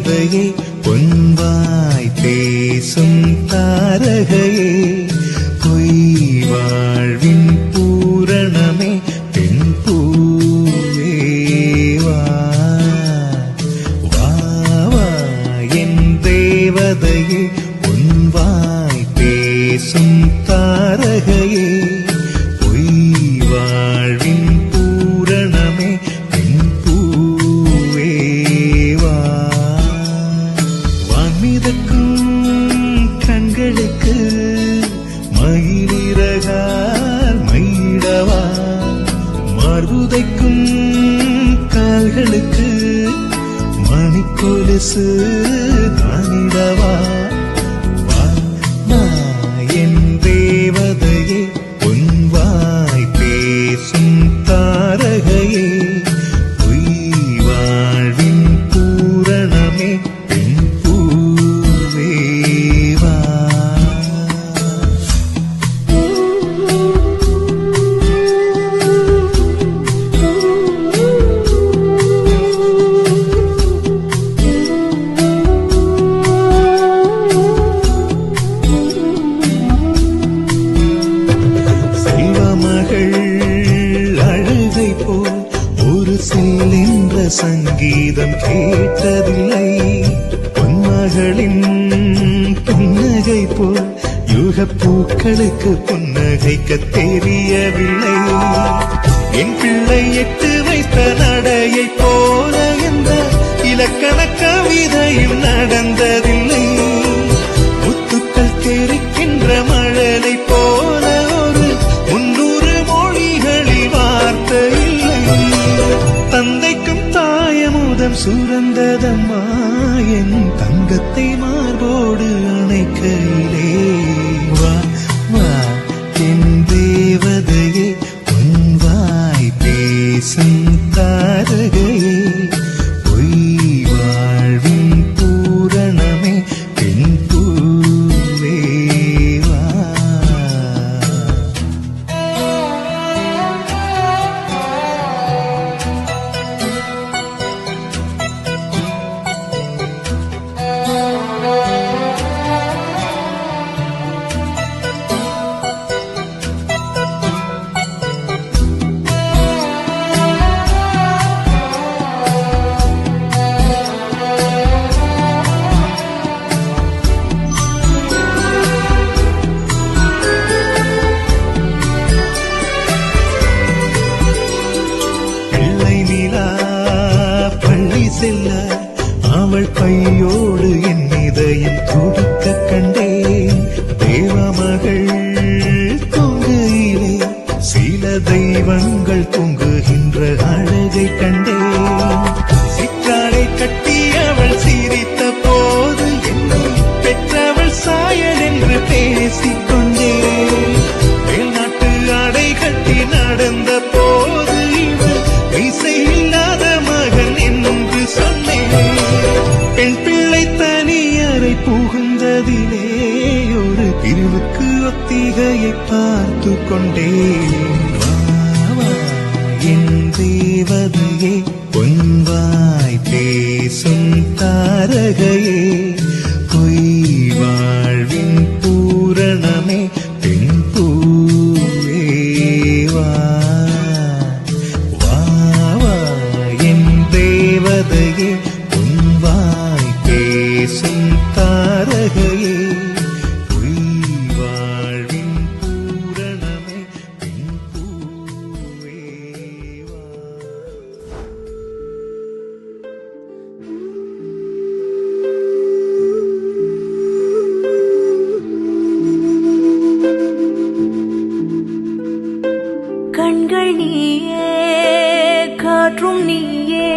தேவதையே பொன்வாய் பேசும் தாரகையே பொய் வாழ்வின் பூரணமே பெண் பூவேவா வா வா என் தேவதையே பொன்வாய் பேசும் தாரகையே பொய் வாழ்வின் பூரணமே பெண் பூவேவா வான்மிதக்கும் கண்களுக்கு மயிலிறகால் மயிடவா மார்புதைக்கும் கால்களுக்கு மணிக்கொலுசு தானிடவா வா வா என் தேவதையே பொன்வாய் பேசும் தாரகையே பொய் வாழ்வின் பூரணமே பெண் பூவேவா அழுகை போல் ஒரு செல்கின்ற சங்கீதம் கேட்டதில்லை பொன்மகளின் புன்னகை போல் யுக பூக்களுக்கு புன்னகைக்க தெரியவில்லை என் பிள்ளை எட்டு வைத்த நடையை போல என்ற இலக்கண கவிதையும் நடந்ததில்லை முத்துக்கள் தெரிக்கின்ற மழலை போல ஒரு 300 மொழிகளில் வார்த்தை இல்லை தந்தைக்கும் தாயமுதம் சுரந்ததம்மா என் தங்கத்தை மார்போடு அணைக்கையிலே வா வா என் தேவதையே பொன்வாய் பேசும் தாரகையே பொய் வாழ்வின் பூரணமே பெண் பூவேவா செல்ல அவள் கையோடு என் இதயம் துடிக்க கண்டேன் தேவமகள் தொங்குயிலே சில தெய்வங்கள் தொங்குகின்ற அழகை கண்டேன் சிற்றாடை கட்டி அவள் சிரித்த போது என்னை பெற்றவள் சாயல் என்று பேசிக்கொண்டேன் மேல்நாட்டு ஆடை கட்டி நடந்த போது இவள் இசை இல்லாத மகன் என்று சொன்னேன் பெண் பிள்ளை தனியறை புகுந்ததிலே ஒரு பிரிவுக்கு ஒத்திகையை பார்த்து கொண்டேன் வா வா என் தேவதையே பொன்வாய் பேசும் தாரகையே பொய் வாழ்வின் பூரணமே பெண் பூவேவா வா வா என் தேவதையே பொன்வாய் பேசும் தாரகையே பொய் வாழ்வின் பூரணமே பெண் பூவேவா கண்கள் நீயே காற்றும் நீயே